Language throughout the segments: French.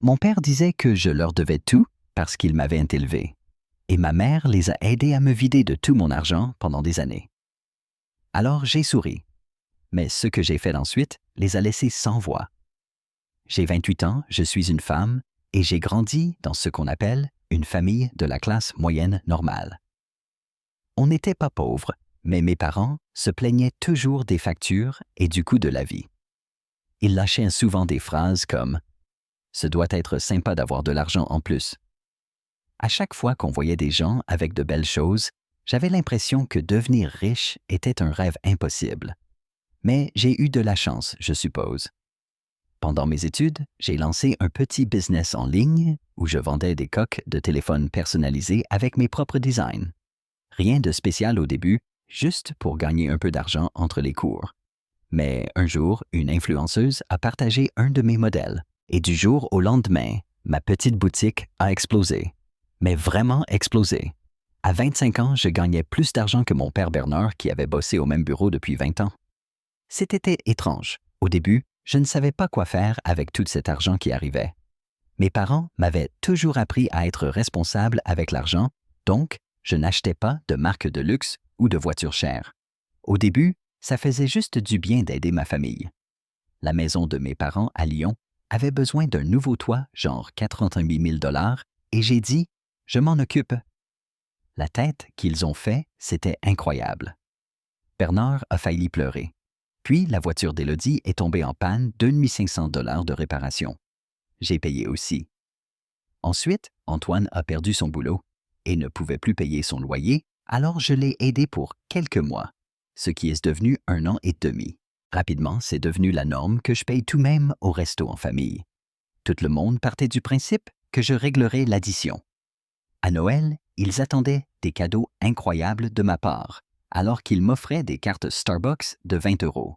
Mon père disait que je leur devais tout parce qu'ils m'avaient élevé. Et ma mère les a aidés à me vider de tout mon argent pendant des années. Alors j'ai souri. Mais ce que j'ai fait ensuite les a laissés sans voix. J'ai 28 ans, je suis une femme, et j'ai grandi dans ce qu'on appelle une famille de la classe moyenne normale. On n'était pas pauvres, mais mes parents se plaignaient toujours des factures et du coût de la vie. Ils lâchaient souvent des phrases comme « Ce doit être sympa d'avoir de l'argent en plus ». À chaque fois qu'on voyait des gens avec de belles choses, j'avais l'impression que devenir riche était un rêve impossible. Mais j'ai eu de la chance, je suppose. Pendant mes études, j'ai lancé un petit business en ligne où je vendais des coques de téléphone personnalisées avec mes propres designs. Rien de spécial au début, juste pour gagner un peu d'argent entre les cours. Mais un jour, une influenceuse a partagé un de mes modèles et du jour au lendemain, ma petite boutique a explosé. Mais vraiment explosé. À 25 ans, je gagnais plus d'argent que mon père Bernard qui avait bossé au même bureau depuis 20 ans. C'était étrange. Au début, je ne savais pas quoi faire avec tout cet argent qui arrivait. Mes parents m'avaient toujours appris à être responsable avec l'argent, donc je n'achetais pas de marques de luxe ou de voitures chères. Au début, ça faisait juste du bien d'aider ma famille. La maison de mes parents à Lyon avait besoin d'un nouveau toit, genre 88 000 $, et j'ai dit « je m'en occupe ». La tête qu'ils ont fait, c'était incroyable. Bernard a failli pleurer. Puis la voiture d'Élodie est tombée en panne, 2500 $ de réparation. J'ai payé aussi. Ensuite, Antoine a perdu son boulot et ne pouvait plus payer son loyer, alors je l'ai aidé pour quelques mois, ce qui est devenu 1 an et demi. Rapidement, c'est devenu la norme que je paye tout même au resto en famille. Tout le monde partait du principe que je réglerais l'addition. À Noël, ils attendaient des cadeaux incroyables de ma part, alors qu'ils m'offraient des cartes Starbucks de 20 €.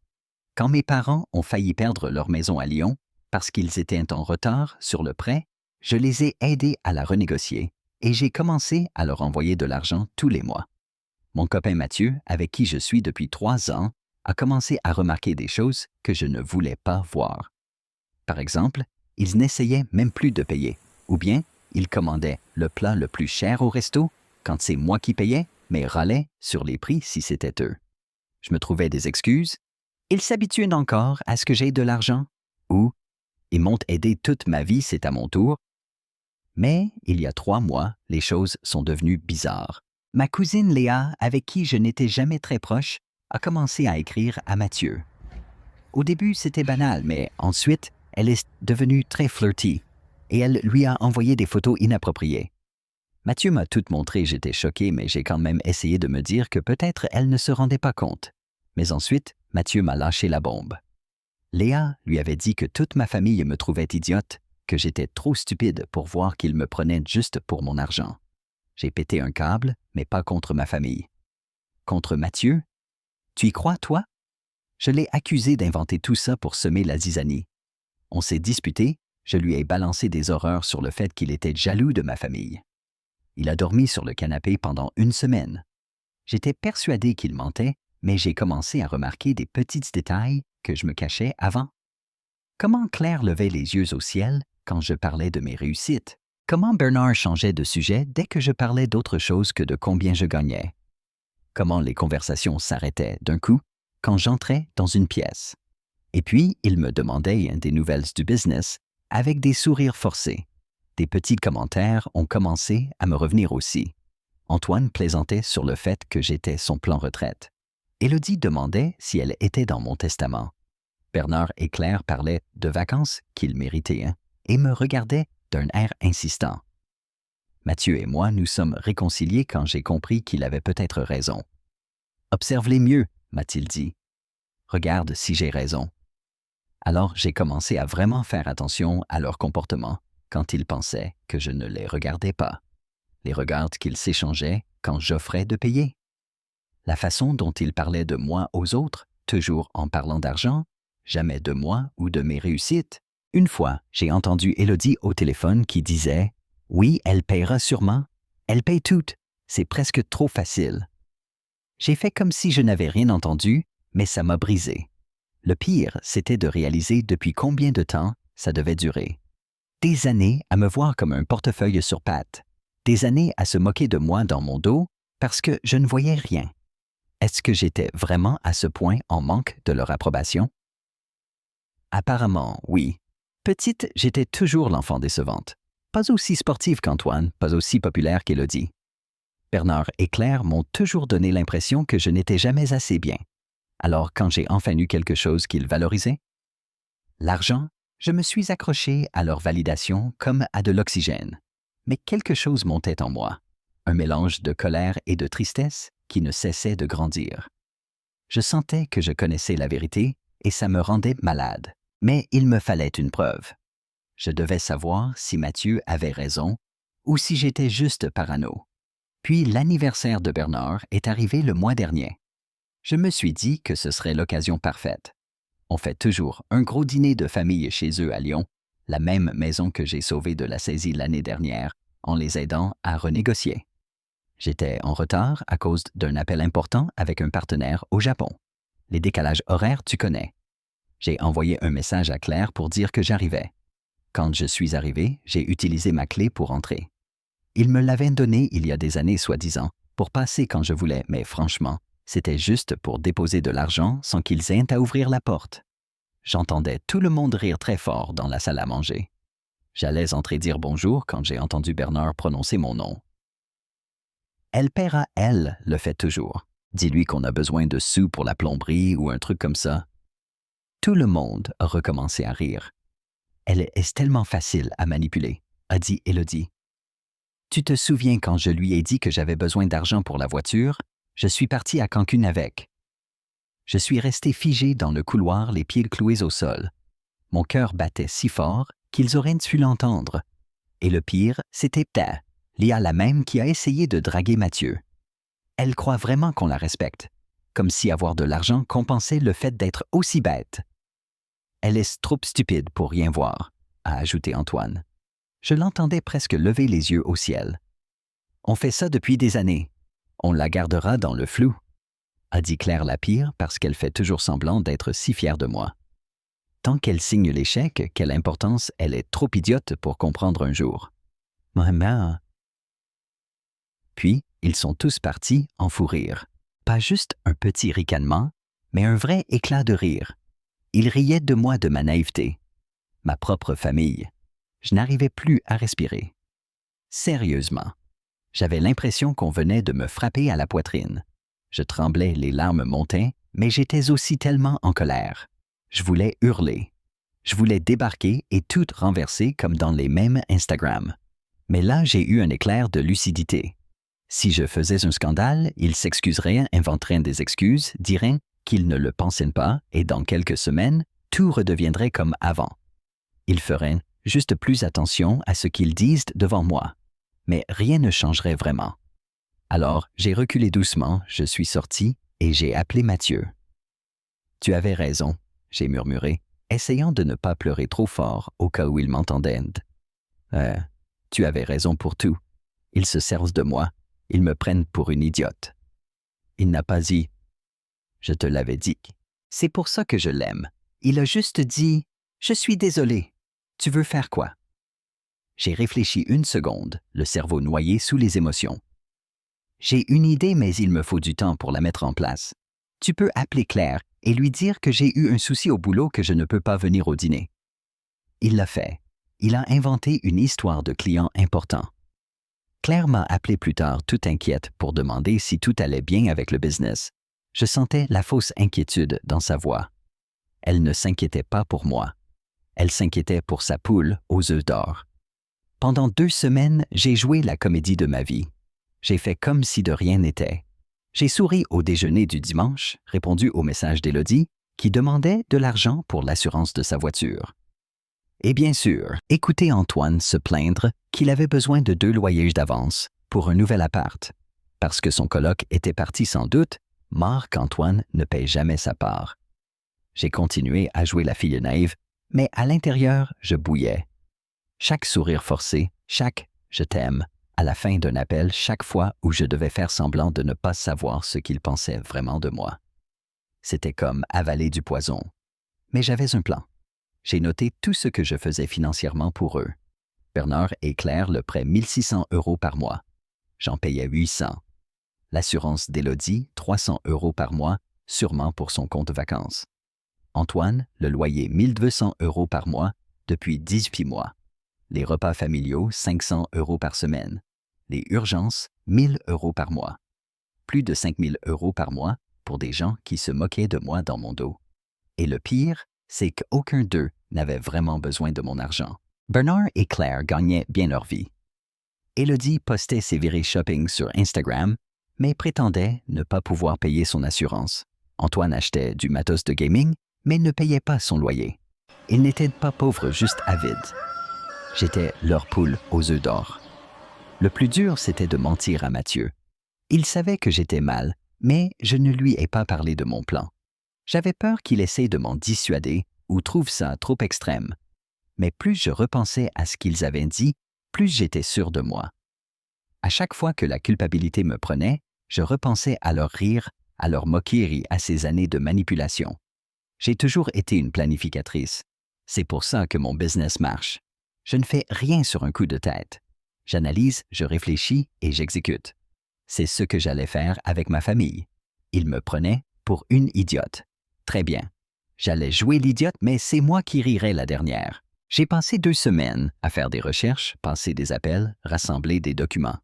Quand mes parents ont failli perdre leur maison à Lyon parce qu'ils étaient en retard sur le prêt, je les ai aidés à la renégocier et j'ai commencé à leur envoyer de l'argent tous les mois. Mon copain Mathieu, avec qui je suis depuis 3 ans, a commencé à remarquer des choses que je ne voulais pas voir. Par exemple, ils n'essayaient même plus de payer, ou bien ils commandaient le plat le plus cher au resto quand c'est moi qui payais, mais râlaient sur les prix si c'était eux. Je me trouvais des excuses. Ils s'habituent encore à ce que j'ai de l'argent, ou ils m'ont aidé toute ma vie, c'est à mon tour. Mais il y a 3 mois, les choses sont devenues bizarres. Ma cousine Léa, avec qui je n'étais jamais très proche, a commencé à écrire à Mathieu. Au début, c'était banal, mais ensuite, elle est devenue très flirty et elle lui a envoyé des photos inappropriées. Mathieu m'a tout montré, j'étais choqué, mais j'ai quand même essayé de me dire que peut-être elle ne se rendait pas compte. Mais ensuite, Mathieu m'a lâché la bombe. Léa lui avait dit que toute ma famille me trouvait idiote, que j'étais trop stupide pour voir qu'il me prenait juste pour mon argent. J'ai pété un câble, mais pas contre ma famille. Contre Mathieu? Tu y crois, toi? Je l'ai accusé d'inventer tout ça pour semer la zizanie. On s'est disputé, je lui ai balancé des horreurs sur le fait qu'il était jaloux de ma famille. Il a dormi sur le canapé pendant 1 semaine. J'étais persuadé qu'il mentait, mais j'ai commencé à remarquer des petits détails que je me cachais avant. Comment Claire levait les yeux au ciel quand je parlais de mes réussites? Comment Bernard changeait de sujet dès que je parlais d'autre chose que de combien je gagnais? Comment les conversations s'arrêtaient d'un coup quand j'entrais dans une pièce? Et puis, il me demandait des nouvelles du business avec des sourires forcés. Des petits commentaires ont commencé à me revenir aussi. Antoine plaisantait sur le fait que j'étais son plan retraite. Élodie demandait si elle était dans mon testament. Bernard et Claire parlaient de vacances qu'ils méritaient et me regardaient d'un air insistant. Mathieu et moi nous sommes réconciliés quand j'ai compris qu'il avait peut-être raison. « Observe-les mieux », m'a-t-il dit. « Regarde si j'ai raison. » Alors j'ai commencé à vraiment faire attention à leur comportement quand ils pensaient que je ne les regardais pas. Les regards qu'ils s'échangeaient quand j'offrais de payer. La façon dont ils parlaient de moi aux autres, toujours en parlant d'argent, jamais de moi ou de mes réussites. Une fois, j'ai entendu Élodie au téléphone qui disait « Oui, elle paiera sûrement. Elle paye toutes. C'est presque trop facile. » J'ai fait comme si je n'avais rien entendu, mais ça m'a brisé. Le pire, c'était de réaliser depuis combien de temps ça devait durer. Des années à me voir comme un portefeuille sur pattes. Des années à se moquer de moi dans mon dos parce que je ne voyais rien. Est-ce que j'étais vraiment à ce point en manque de leur approbation? Apparemment, oui. Petite, j'étais toujours l'enfant décevante. Pas aussi sportive qu'Antoine, pas aussi populaire qu'Élodie. Bernard et Claire m'ont toujours donné l'impression que je n'étais jamais assez bien. Alors quand j'ai enfin eu quelque chose qu'ils valorisaient? L'argent, je me suis accroché à leur validation comme à de l'oxygène. Mais quelque chose montait en moi, un mélange de colère et de tristesse qui ne cessait de grandir. Je sentais que je connaissais la vérité et ça me rendait malade. Mais il me fallait une preuve. Je devais savoir si Mathieu avait raison ou si j'étais juste parano. Puis l'anniversaire de Bernard est arrivé le mois dernier. Je me suis dit que ce serait l'occasion parfaite. On fait toujours un gros dîner de famille chez eux à Lyon, la même maison que j'ai sauvée de la saisie l'année dernière, en les aidant à renégocier. J'étais en retard à cause d'un appel important avec un partenaire au Japon. Les décalages horaires, tu connais. J'ai envoyé un message à Claire pour dire que j'arrivais. Quand je suis arrivé, j'ai utilisé ma clé pour entrer. Ils me l'avaient donnée il y a des années, soi-disant, pour passer quand je voulais, mais franchement, c'était juste pour déposer de l'argent sans qu'ils aient à ouvrir la porte. J'entendais tout le monde rire très fort dans la salle à manger. J'allais entrer dire bonjour quand j'ai entendu Bernard prononcer mon nom. Elle paiera, elle, le fait toujours. Dis-lui qu'on a besoin de sous pour la plomberie ou un truc comme ça. Tout le monde a recommencé à rire. Elle est tellement facile à manipuler, a dit Élodie. Tu te souviens quand je lui ai dit que j'avais besoin d'argent pour la voiture? Je suis parti à Cancun avec. Je suis resté figé dans le couloir, les pieds cloués au sol. Mon cœur battait si fort qu'ils auraient dû l'entendre. Et le pire, c'était Lia la même qui a essayé de draguer Mathieu. Elle croit vraiment qu'on la respecte, comme si avoir de l'argent compensait le fait d'être aussi bête. Elle est trop stupide pour rien voir, a ajouté Antoine. Je l'entendais presque lever les yeux au ciel. On fait ça depuis des années. On la gardera dans le flou, a dit Claire la pire parce qu'elle fait toujours semblant d'être si fière de moi. Tant qu'elle signe l'échec, quelle importance, elle est trop idiote pour comprendre un jour. Maman. Puis, ils sont tous partis en fou rire. Pas juste un petit ricanement, mais un vrai éclat de rire. Ils riaient de moi, de ma naïveté. Ma propre famille. Je n'arrivais plus à respirer. Sérieusement. J'avais l'impression qu'on venait de me frapper à la poitrine. Je tremblais, les larmes montaient, mais j'étais aussi tellement en colère. Je voulais hurler. Je voulais débarquer et tout renverser comme dans les mêmes Instagram. Mais là, j'ai eu un éclair de lucidité. Si je faisais un scandale, ils s'excuseraient, inventeraient des excuses, diraient qu'ils ne le pensaient pas et dans quelques semaines, tout redeviendrait comme avant. Ils feraient juste plus attention à ce qu'ils disent devant moi. Mais rien ne changerait vraiment. Alors, j'ai reculé doucement, je suis sorti et j'ai appelé Mathieu. « Tu avais raison », j'ai murmuré, essayant de ne pas pleurer trop fort au cas où il m'entendait. « Tu avais raison pour tout. Ils se servent de moi. Ils me prennent pour une idiote. » Il n'a pas dit « Je te l'avais dit. C'est pour ça que je l'aime. » Il a juste dit « Je suis désolé. Tu veux faire quoi? » J'ai réfléchi une seconde, le cerveau noyé sous les émotions. J'ai une idée, mais il me faut du temps pour la mettre en place. Tu peux appeler Claire et lui dire que j'ai eu un souci au boulot que je ne peux pas venir au dîner. Il l'a fait. Il a inventé une histoire de client important. Claire m'a appelé plus tard, toute inquiète, pour demander si tout allait bien avec le business. Je sentais la fausse inquiétude dans sa voix. Elle ne s'inquiétait pas pour moi. Elle s'inquiétait pour sa poule aux œufs d'or. Pendant 2 semaines, j'ai joué la comédie de ma vie. J'ai fait comme si de rien n'était. J'ai souri au déjeuner du dimanche, répondu au message d'Élodie, qui demandait de l'argent pour l'assurance de sa voiture. Et bien sûr, écouter Antoine se plaindre qu'il avait besoin de 2 loyers d'avance pour un nouvel appart. Parce que son coloc était parti sans doute, marre qu'Antoine ne paye jamais sa part. J'ai continué à jouer la fille naïve, mais à l'intérieur, je bouillais. Chaque sourire forcé, chaque « je t'aime » à la fin d'un appel, chaque fois où je devais faire semblant de ne pas savoir ce qu'ils pensaient vraiment de moi. C'était comme avaler du poison. Mais j'avais un plan. J'ai noté tout ce que je faisais financièrement pour eux. Bernard et Claire le prêt 1600 € par mois. J'en payais 800. L'assurance d'Élodie, 300 € par mois, sûrement pour son compte vacances. Antoine, le loyer 1200 € par mois depuis 18 mois. Les repas familiaux, 500 € par semaine. Les urgences, 1000 € par mois. Plus de 5000 € par mois pour des gens qui se moquaient de moi dans mon dos. Et le pire, c'est qu'aucun d'eux n'avait vraiment besoin de mon argent. Bernard et Claire gagnaient bien leur vie. Élodie postait ses virées shopping sur Instagram, mais prétendait ne pas pouvoir payer son assurance. Antoine achetait du matos de gaming, mais ne payait pas son loyer. Il n'était pas pauvre, juste avide. J'étais leur poule aux œufs d'or. Le plus dur, c'était de mentir à Mathieu. Il savait que j'étais mal, mais je ne lui ai pas parlé de mon plan. J'avais peur qu'il essaie de m'en dissuader ou trouve ça trop extrême. Mais plus je repensais à ce qu'ils avaient dit, plus j'étais sûr de moi. À chaque fois que la culpabilité me prenait, je repensais à leur rire, à leur moquerie, à ces années de manipulation. J'ai toujours été une planificatrice. C'est pour ça que mon business marche. Je ne fais rien sur un coup de tête. J'analyse, je réfléchis et j'exécute. C'est ce que j'allais faire avec ma famille. Ils me prenaient pour une idiote. Très bien. J'allais jouer l'idiote, mais c'est moi qui rirais la dernière. J'ai passé 2 semaines à faire des recherches, passer des appels, rassembler des documents.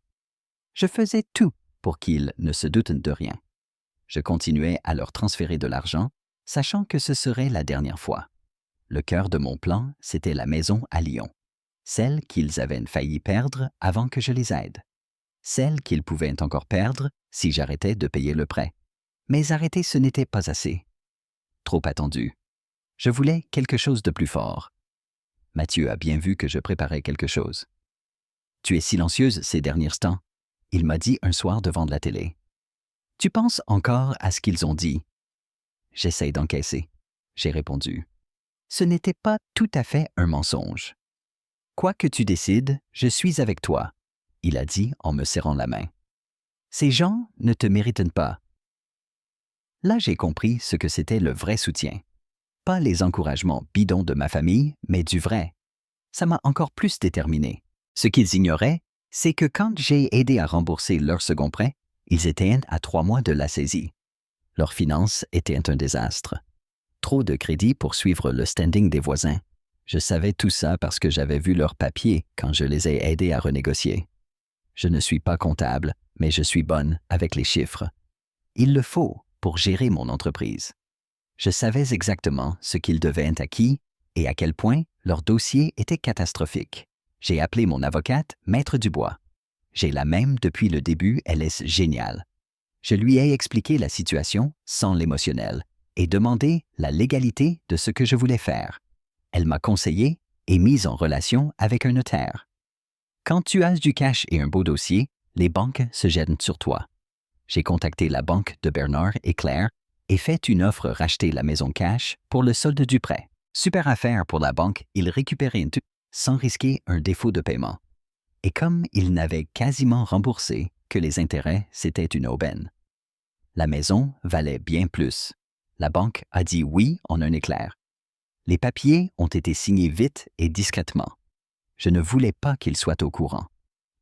Je faisais tout pour qu'ils ne se doutent de rien. Je continuais à leur transférer de l'argent, sachant que ce serait la dernière fois. Le cœur de mon plan, c'était la maison à Lyon. Celle qu'ils avaient failli perdre avant que je les aide. Celle qu'ils pouvaient encore perdre si j'arrêtais de payer le prêt. Mais arrêter, ce n'était pas assez. Trop attendu. Je voulais quelque chose de plus fort. Mathieu a bien vu que je préparais quelque chose. « Tu es silencieuse ces derniers temps », il m'a dit un soir devant la télé. « Tu penses encore à ce qu'ils ont dit ?» J'essaye d'encaisser. J'ai répondu. Ce n'était pas tout à fait un mensonge. « Quoi que tu décides, je suis avec toi », il a dit en me serrant la main. « Ces gens ne te méritent pas. » Là, j'ai compris ce que c'était le vrai soutien. Pas les encouragements bidons de ma famille, mais du vrai. Ça m'a encore plus déterminé. Ce qu'ils ignoraient, c'est que quand j'ai aidé à rembourser leur second prêt, ils étaient à 3 mois de la saisie. Leurs finances étaient un désastre. Trop de crédit pour suivre le standing des voisins. Je savais tout ça parce que j'avais vu leurs papiers quand je les ai aidés à renégocier. Je ne suis pas comptable, mais je suis bonne avec les chiffres. Il le faut pour gérer mon entreprise. Je savais exactement ce qu'ils devaient être à qui et à quel point leur dossier était catastrophique. J'ai appelé mon avocate, Maître Dubois. J'ai la même depuis le début, elle est géniale. Je lui ai expliqué la situation sans l'émotionnel et demandé la légalité de ce que je voulais faire. Elle m'a conseillé et mise en relation avec un notaire. Quand tu as du cash et un beau dossier, les banques se jettent sur toi. J'ai contacté la banque de Bernard et Claire et fait une offre racheter la maison cash pour le solde du prêt. Super affaire pour la banque, ils récupéraient tout sans risquer un défaut de paiement. Et comme ils n'avaient quasiment remboursé que les intérêts, c'était une aubaine. La maison valait bien plus. La banque a dit oui en un éclair. Les papiers ont été signés vite et discrètement. Je ne voulais pas qu'ils soient au courant.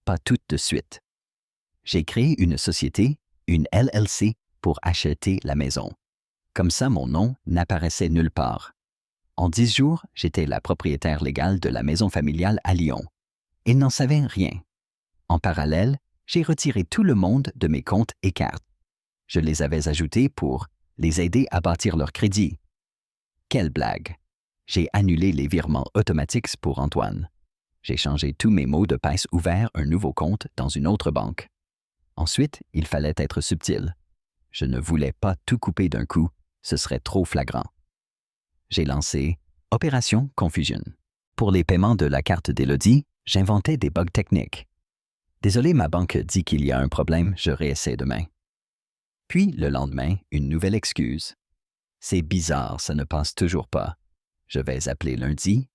Pas tout de suite. J'ai créé une société, une LLC, pour acheter la maison. Comme ça, mon nom n'apparaissait nulle part. En 10 jours, j'étais la propriétaire légale de la maison familiale à Lyon. Ils n'en savaient rien. En parallèle, j'ai retiré tout le monde de mes comptes et cartes. Je les avais ajoutés pour les aider à bâtir leur crédit. Quelle blague! J'ai annulé les virements automatiques pour Antoine. J'ai changé tous mes mots de passe, ouvert un nouveau compte dans une autre banque. Ensuite, il fallait être subtil. Je ne voulais pas tout couper d'un coup, ce serait trop flagrant. J'ai lancé Opération Confusion. Pour les paiements de la carte d'Élodie, j'inventais des bugs techniques. Désolé, ma banque dit qu'il y a un problème, je réessaie demain. Puis, le lendemain, une nouvelle excuse. C'est bizarre, ça ne passe toujours pas. Je vais appeler lundi.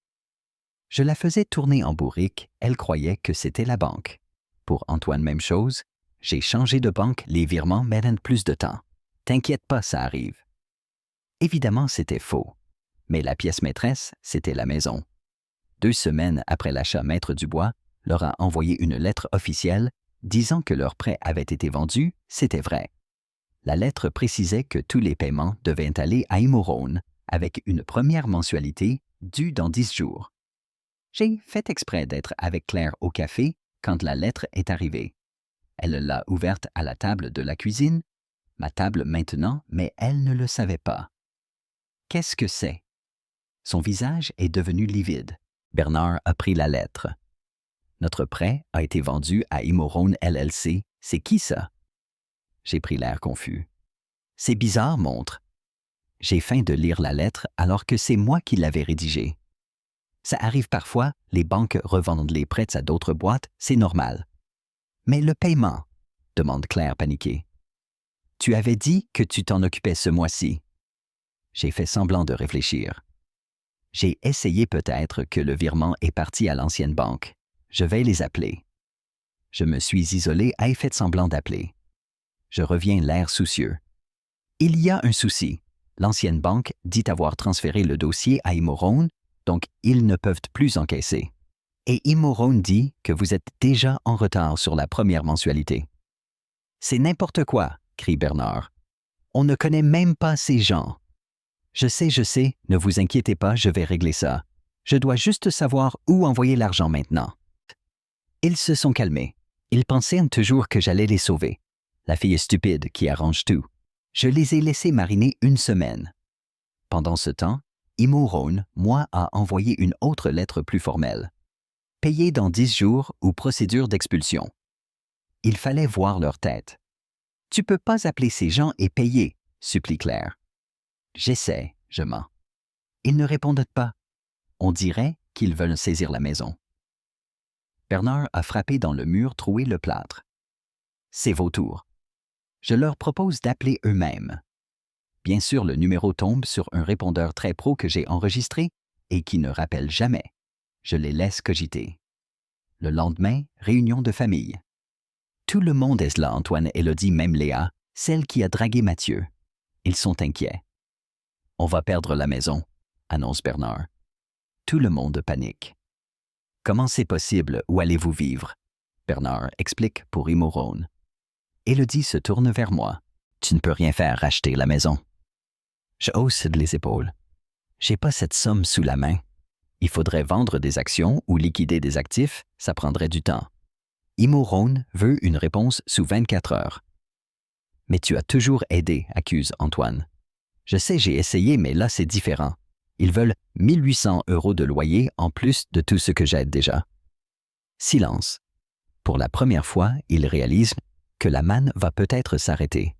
Je la faisais tourner en bourrique, elle croyait que c'était la banque. Pour Antoine, même chose. J'ai changé de banque, les virements mettent plus de temps. T'inquiète pas, ça arrive. Évidemment, c'était faux. Mais la pièce maîtresse, c'était la maison. 2 semaines après l'achat, Maître Dubois leur a envoyé une lettre officielle disant que leur prêt avait été vendu. C'était vrai. La lettre précisait que tous les paiements devaient aller à Imorone avec une première mensualité due dans 10 jours. J'ai fait exprès d'être avec Claire au café quand la lettre est arrivée. Elle l'a ouverte à la table de la cuisine, ma table maintenant, mais elle ne le savait pas. Qu'est-ce que c'est? Son visage est devenu livide. Bernard a pris la lettre. Notre prêt a été vendu à Imorone LLC. C'est qui ça? J'ai pris l'air confus. C'est bizarre, montre. J'ai feint de lire la lettre alors que c'est moi qui l'avais rédigée. Ça arrive parfois, les banques revendent les prêts à d'autres boîtes, c'est normal. Mais le paiement, demande Claire paniquée. Tu avais dit que tu t'en occupais ce mois-ci. J'ai fait semblant de réfléchir. J'ai essayé peut-être que le virement est parti à l'ancienne banque. Je vais les appeler. Je me suis isolé et fait semblant d'appeler. Je reviens l'air soucieux. Il y a un souci. L'ancienne banque dit avoir transféré le dossier à Imorone, donc ils ne peuvent plus encaisser. Et Imorone dit que vous êtes déjà en retard sur la première mensualité. C'est n'importe quoi, crie Bernard. On ne connaît même pas ces gens. Je sais, ne vous inquiétez pas, je vais régler ça. Je dois juste savoir où envoyer l'argent maintenant. Ils se sont calmés. Ils pensaient toujours que j'allais les sauver. La fille stupide qui arrange tout. Je les ai laissés mariner 1 semaine. Pendant ce temps, Imorone, moi, a envoyé une autre lettre plus formelle. Payé dans 10 jours ou procédure d'expulsion. Il fallait voir leur tête. Tu peux pas appeler ces gens et payer, supplie Claire. J'essaie, je mens. Ils ne répondent pas. On dirait qu'ils veulent saisir la maison. Bernard a frappé dans le mur troué le plâtre. C'est vos tours. Je leur propose d'appeler eux-mêmes. Bien sûr, le numéro tombe sur un répondeur très pro que j'ai enregistré et qui ne rappelle jamais. Je les laisse cogiter. Le lendemain, réunion de famille. Tout le monde est là, Antoine, Élodie, même Léa, celle qui a dragué Mathieu. Ils sont inquiets. On va perdre la maison, annonce Bernard. Tout le monde panique. Comment c'est possible? Où allez-vous vivre? Bernard explique pour Imorone. Élodie se tourne vers moi. Tu ne peux rien faire, racheter la maison. Je hausse les épaules. J'ai pas cette somme sous la main. Il faudrait vendre des actions ou liquider des actifs, ça prendrait du temps. Imorone veut une réponse sous 24 heures. Mais tu as toujours aidé, accuse Antoine. Je sais, j'ai essayé, mais là c'est différent. Ils veulent 1 800 € de loyer en plus de tout ce que j'aide déjà. Silence. Pour la première fois, ils réalisent que la manne va peut-être s'arrêter.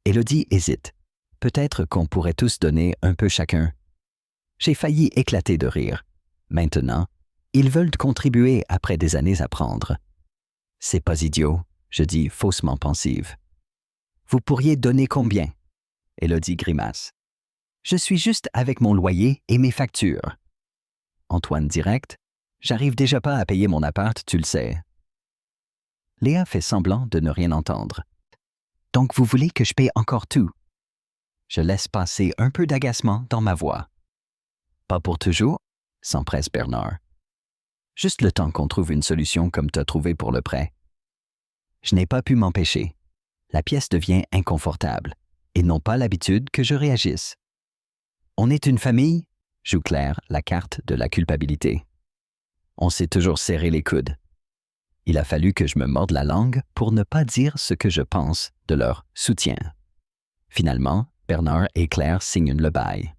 Élodie hésite. Peut-être qu'on pourrait tous donner un peu chacun. J'ai failli éclater de rire. Maintenant, ils veulent contribuer après des années à prendre. C'est pas idiot, je dis faussement pensive. Vous pourriez donner combien? Élodie grimace. Je suis juste avec mon loyer et mes factures. Antoine direct. J'arrive déjà pas à payer mon appart, tu le sais. Léa fait semblant de ne rien entendre. Donc vous voulez que je paye encore tout? Je laisse passer un peu d'agacement dans ma voix. Pas pour toujours, s'empresse Bernard. Juste le temps qu'on trouve une solution comme t'as trouvé pour le prêt. Je n'ai pas pu m'empêcher. La pièce devient inconfortable. Ils n'ont pas l'habitude que je réagisse. On est une famille, joue Claire la carte de la culpabilité. On s'est toujours serré les coudes. Il a fallu que je me morde la langue pour ne pas dire ce que je pense de leur soutien. Finalement, Bernard et Claire signent le bail.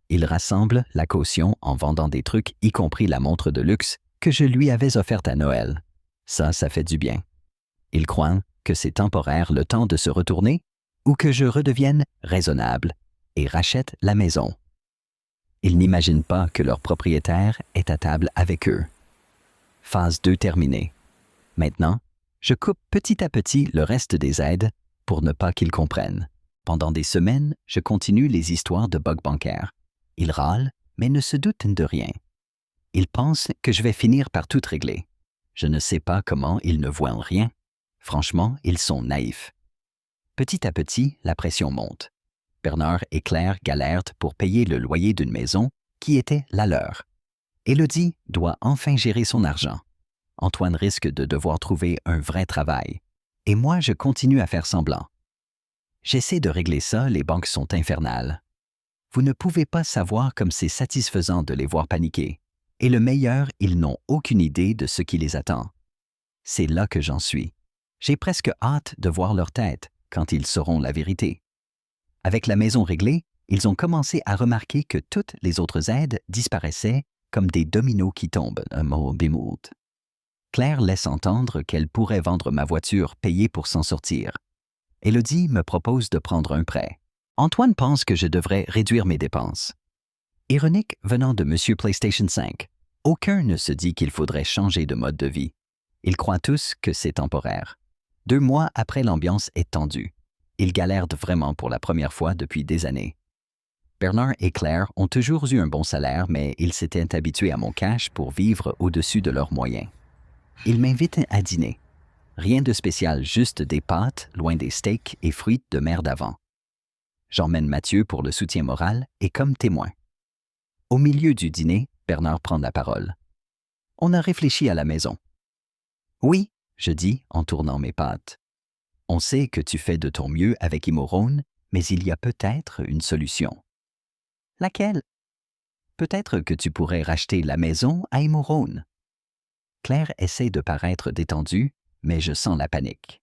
Ils rassemblent la caution en vendant des trucs, y compris la montre de luxe que je lui avais offerte à Noël. Ça fait du bien. Ils croient que c'est temporaire le temps de se retourner ou que je redevienne raisonnable et rachète la maison. Ils n'imaginent pas que leur propriétaire est à table avec eux. Phase 2 terminée. Maintenant, je coupe petit à petit le reste des aides pour ne pas qu'ils comprennent. Pendant des semaines, je continue les histoires de bugs bancaires. Ils râlent, mais ne se doutent de rien. Ils pensent que je vais finir par tout régler. Je ne sais pas comment ils ne voient rien. Franchement, ils sont naïfs. Petit à petit, la pression monte. Bernard et Claire galèrent pour payer le loyer d'une maison qui était la leur. Élodie doit enfin gérer son argent. Antoine risque de devoir trouver un vrai travail. Et moi, je continue à faire semblant. J'essaie de régler ça, les banques sont infernales. Vous ne pouvez pas savoir comme c'est satisfaisant de les voir paniquer. Et le meilleur, ils n'ont aucune idée de ce qui les attend. C'est là que j'en suis. J'ai presque hâte de voir leur tête quand ils sauront la vérité. Avec la maison réglée, ils ont commencé à remarquer que toutes les autres aides disparaissaient comme des dominos qui tombent, un mot bémoute. Claire laisse entendre qu'elle pourrait vendre ma voiture payée pour s'en sortir. Élodie me propose de prendre un prêt. Antoine pense que je devrais réduire mes dépenses. Ironique venant de Monsieur PlayStation 5, aucun ne se dit qu'il faudrait changer de mode de vie. Ils croient tous que c'est temporaire. 2 mois après, l'ambiance est tendue. Ils galèrent vraiment pour la première fois depuis des années. Bernard et Claire ont toujours eu un bon salaire, mais ils s'étaient habitués à mon cash pour vivre au-dessus de leurs moyens. Ils m'invitent à dîner. Rien de spécial, juste des pâtes, loin des steaks et fruits de mer d'avant. J'emmène Mathieu pour le soutien moral et comme témoin. Au milieu du dîner, Bernard prend la parole. On a réfléchi à la maison. Oui, je dis en tournant mes pâtes. On sait que tu fais de ton mieux avec Imorone, mais il y a peut-être une solution. Laquelle? Peut-être que tu pourrais racheter la maison à Imorone. Claire essaie de paraître détendue, mais je sens la panique.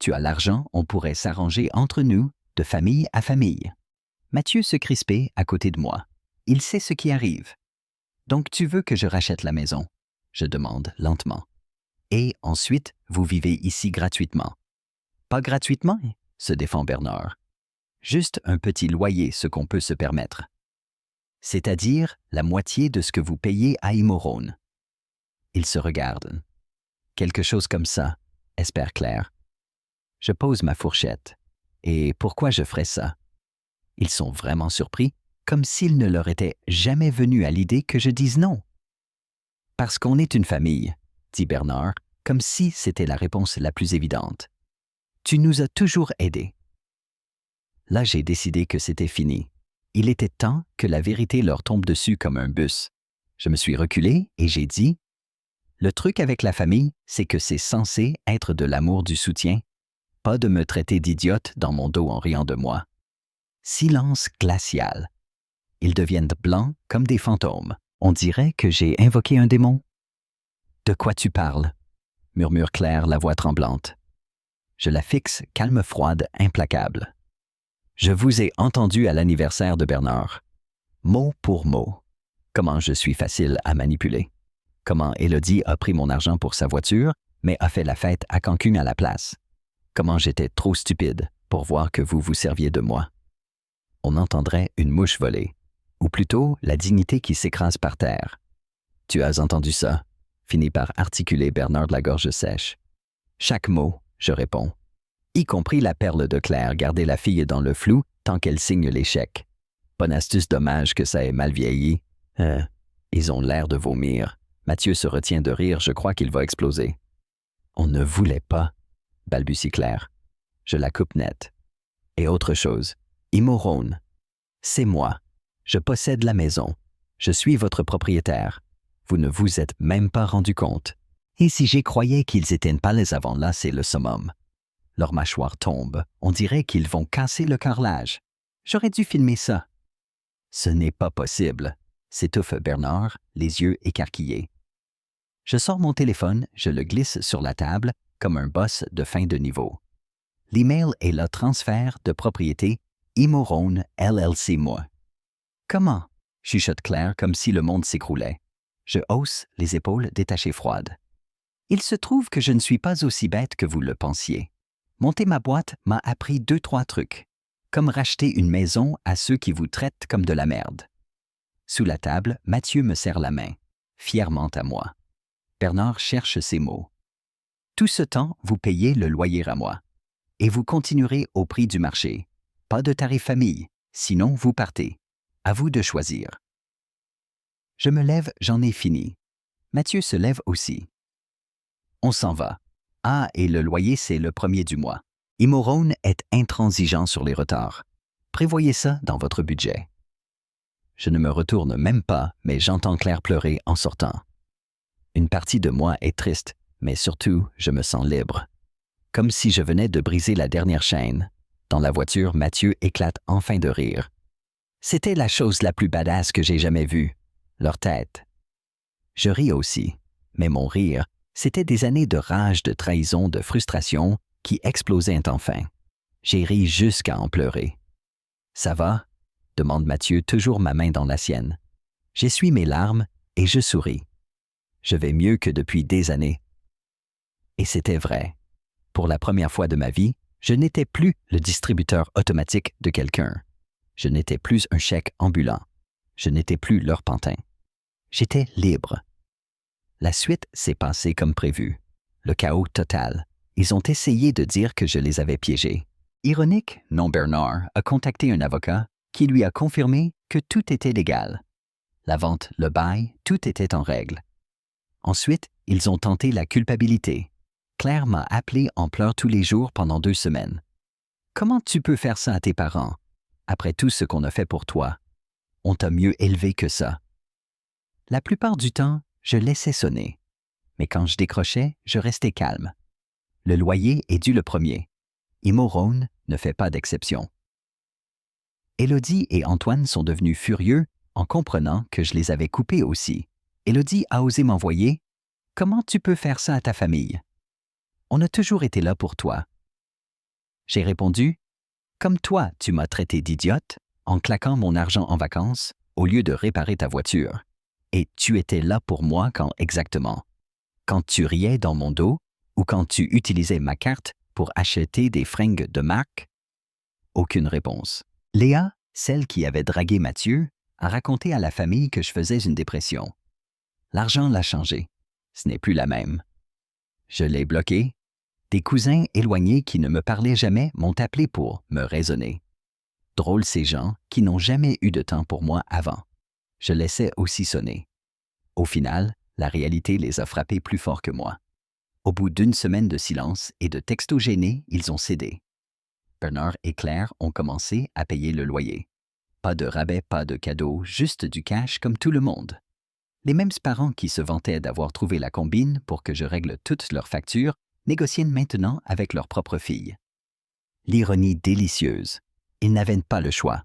Tu as l'argent, on pourrait s'arranger entre nous, de famille à famille. Mathieu se crispait à côté de moi. Il sait ce qui arrive. Donc tu veux que je rachète la maison? Je demande lentement. Et ensuite, vous vivez ici gratuitement. Pas gratuitement, se défend Bernard. Juste un petit loyer, ce qu'on peut se permettre. C'est-à-dire la moitié de ce que vous payez à Imorone. Ils se regardent. Quelque chose comme ça, espère Claire. Je pose ma fourchette. Et pourquoi je ferais ça? Ils sont vraiment surpris, comme s'il ne leur était jamais venu à l'idée que je dise non. Parce qu'on est une famille, dit Bernard, comme si c'était la réponse la plus évidente. Tu nous as toujours aidés. Là, j'ai décidé que c'était fini. Il était temps que la vérité leur tombe dessus comme un bus. Je me suis reculé et j'ai dit « Le truc avec la famille, c'est que c'est censé être de l'amour du soutien, pas de me traiter d'idiote dans mon dos en riant de moi. » Silence glacial. Ils deviennent blancs comme des fantômes. On dirait que j'ai invoqué un démon. « De quoi tu parles ?» murmure Claire, la voix tremblante. Je la fixe, calme, froide, implacable. Je vous ai entendu à l'anniversaire de Bernard. Mot pour mot. Comment je suis facile à manipuler. Comment Élodie a pris mon argent pour sa voiture, mais a fait la fête à Cancun à la place. Comment j'étais trop stupide pour voir que vous vous serviez de moi. On entendrait une mouche voler, ou plutôt la dignité qui s'écrase par terre. Tu as entendu ça, finit par articuler Bernard de la gorge sèche. Chaque mot, je réponds. Y compris la perle de Claire, garder la fille dans le flou tant qu'elle signe l'échec. Bonne astuce, dommage que ça ait mal vieilli. Ils ont l'air de vomir. Mathieu se retient de rire, je crois qu'il va exploser. On ne voulait pas, balbutie Claire. Je la coupe net. Et autre chose, Imorone. C'est moi. Je possède la maison. Je suis votre propriétaire. Vous ne vous êtes même pas rendu compte. Et si j'y croyais qu'ils étaient pas les avant là, c'est le summum. Leur mâchoire tombe. On dirait qu'ils vont casser le carrelage. J'aurais dû filmer ça. Ce n'est pas possible, s'étouffe Bernard, les yeux écarquillés. Je sors mon téléphone, je le glisse sur la table comme un boss de fin de niveau. L'email est le transfert de propriété Imorone LLC moi. Comment? Chuchote Claire comme si le monde s'écroulait. Je hausse les épaules détachées froides. Il se trouve que je ne suis pas aussi bête que vous le pensiez. Monter ma boîte m'a appris 2-3 trucs, comme racheter une maison à ceux qui vous traitent comme de la merde. Sous la table, Mathieu me serre la main, fièrement à moi. Bernard cherche ses mots. Tout ce temps, vous payez le loyer à moi. Et vous continuerez au prix du marché. Pas de tarif famille, sinon vous partez. À vous de choisir. Je me lève, j'en ai fini. Mathieu se lève aussi. On s'en va. Ah, et le loyer, c'est le 1er du mois. Imorone est intransigeant sur les retards. Prévoyez ça dans votre budget. Je ne me retourne même pas, mais j'entends Claire pleurer en sortant. Une partie de moi est triste, mais surtout, je me sens libre. Comme si je venais de briser la dernière chaîne. Dans la voiture, Mathieu éclate enfin de rire. C'était la chose la plus badass que j'ai jamais vue. Leur tête. Je ris aussi, mais mon rire, c'était des années de rage, de trahison, de frustration qui explosaient enfin. J'ai ri jusqu'à en pleurer. « Ça va ?» demande Mathieu, toujours ma main dans la sienne. J'essuie mes larmes et je souris. Je vais mieux que depuis des années. Et c'était vrai. Pour la première fois de ma vie, je n'étais plus le distributeur automatique de quelqu'un. Je n'étais plus un chèque ambulant. Je n'étais plus leur pantin. J'étais libre. La suite s'est passée comme prévu. Le chaos total. Ils ont essayé de dire que je les avais piégés. Ironique, non, Bernard a contacté un avocat qui lui a confirmé que tout était légal. La vente, le bail, tout était en règle. Ensuite, ils ont tenté la culpabilité. Claire m'a appelé en pleurs tous les jours pendant 2 semaines. « Comment tu peux faire ça à tes parents, après tout ce qu'on a fait pour toi? On t'a mieux élevé que ça. » La plupart du temps, je laissais sonner. Mais quand je décrochais, je restais calme. Le loyer est dû le premier. Imorone ne fait pas d'exception. Élodie et Antoine sont devenus furieux en comprenant que je les avais coupés aussi. Élodie a osé m'envoyer « Comment tu peux faire ça à ta famille? On a toujours été là pour toi. » J'ai répondu « Comme toi, tu m'as traité d'idiote en claquant mon argent en vacances au lieu de réparer ta voiture. Et tu étais là pour moi quand exactement? Quand tu riais dans mon dos ou quand tu utilisais ma carte pour acheter des fringues de marque? » Aucune réponse. Léa, celle qui avait dragué Mathieu, a raconté à la famille que je faisais une dépression. L'argent l'a changé. Ce n'est plus la même. Je l'ai bloqué. Des cousins éloignés qui ne me parlaient jamais m'ont appelé pour me raisonner. Drôles ces gens qui n'ont jamais eu de temps pour moi avant. Je laissais aussi sonner. Au final, la réalité les a frappés plus fort que moi. Au bout d'1 semaine de silence et de textos gênés, ils ont cédé. Bernard et Claire ont commencé à payer le loyer. Pas de rabais, pas de cadeaux, juste du cash comme tout le monde. Les mêmes parents qui se vantaient d'avoir trouvé la combine pour que je règle toutes leurs factures négocient maintenant avec leur propre fille. L'ironie délicieuse. Ils n'avaient pas le choix.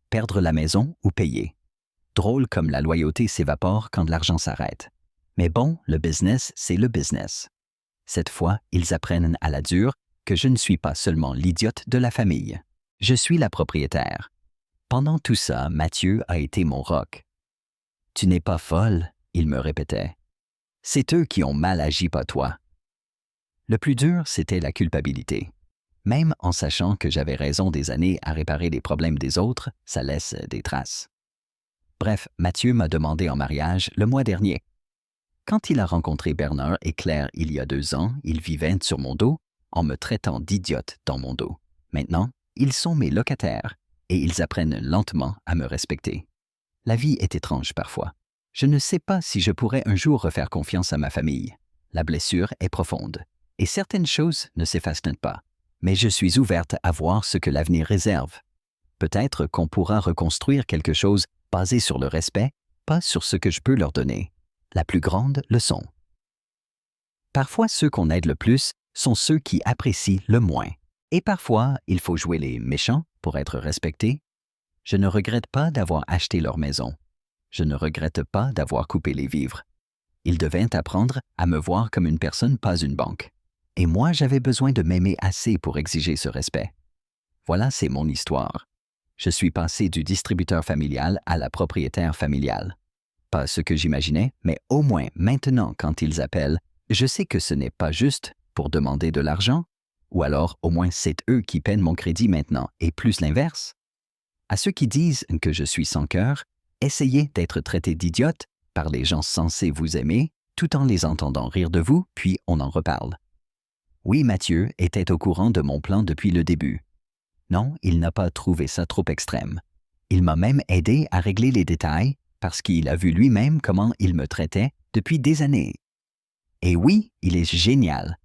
Perdre la maison ou payer. Drôle comme la loyauté s'évapore quand l'argent s'arrête. Mais bon, le business, c'est le business. Cette fois, ils apprennent à la dure que je ne suis pas seulement l'idiote de la famille. Je suis la propriétaire. Pendant tout ça, Mathieu a été mon roc. « Tu n'es pas folle », il me répétait. « C'est eux qui ont mal agi, pas toi. » Le plus dur, c'était la culpabilité. Même en sachant que j'avais raison des années à réparer les problèmes des autres, ça laisse des traces. Bref, Mathieu m'a demandé en mariage le mois dernier. Quand il a rencontré Bernard et Claire il y a 2 ans, ils vivaient sur mon dos, en me traitant d'idiote dans mon dos. Maintenant, ils sont mes locataires et ils apprennent lentement à me respecter. La vie est étrange parfois. Je ne sais pas si je pourrais un jour refaire confiance à ma famille. La blessure est profonde et certaines choses ne s'effacent pas. Mais je suis ouverte à voir ce que l'avenir réserve. Peut-être qu'on pourra reconstruire quelque chose basé sur le respect, pas sur ce que je peux leur donner. La plus grande leçon. Parfois, ceux qu'on aide le plus sont ceux qui apprécient le moins. Et parfois, il faut jouer les méchants pour être respecté. Je ne regrette pas d'avoir acheté leur maison. Je ne regrette pas d'avoir coupé les vivres. Ils devaient apprendre à me voir comme une personne, pas une banque. Et moi, j'avais besoin de m'aimer assez pour exiger ce respect. Voilà, c'est mon histoire. Je suis passé du distributeur familial à la propriétaire familiale. Pas ce que j'imaginais, mais au moins maintenant, quand ils appellent, je sais que ce n'est pas juste pour demander de l'argent, ou alors au moins c'est eux qui peinent mon crédit maintenant, et plus l'inverse. À ceux qui disent que je suis sans cœur, essayez d'être traité d'idiote par les gens censés vous aimer, tout en les entendant rire de vous, puis on en reparle. Oui, Mathieu était au courant de mon plan depuis le début. Non, il n'a pas trouvé ça trop extrême. Il m'a même aidé à régler les détails parce qu'il a vu lui-même comment il me traitait depuis des années. Et oui, il est génial.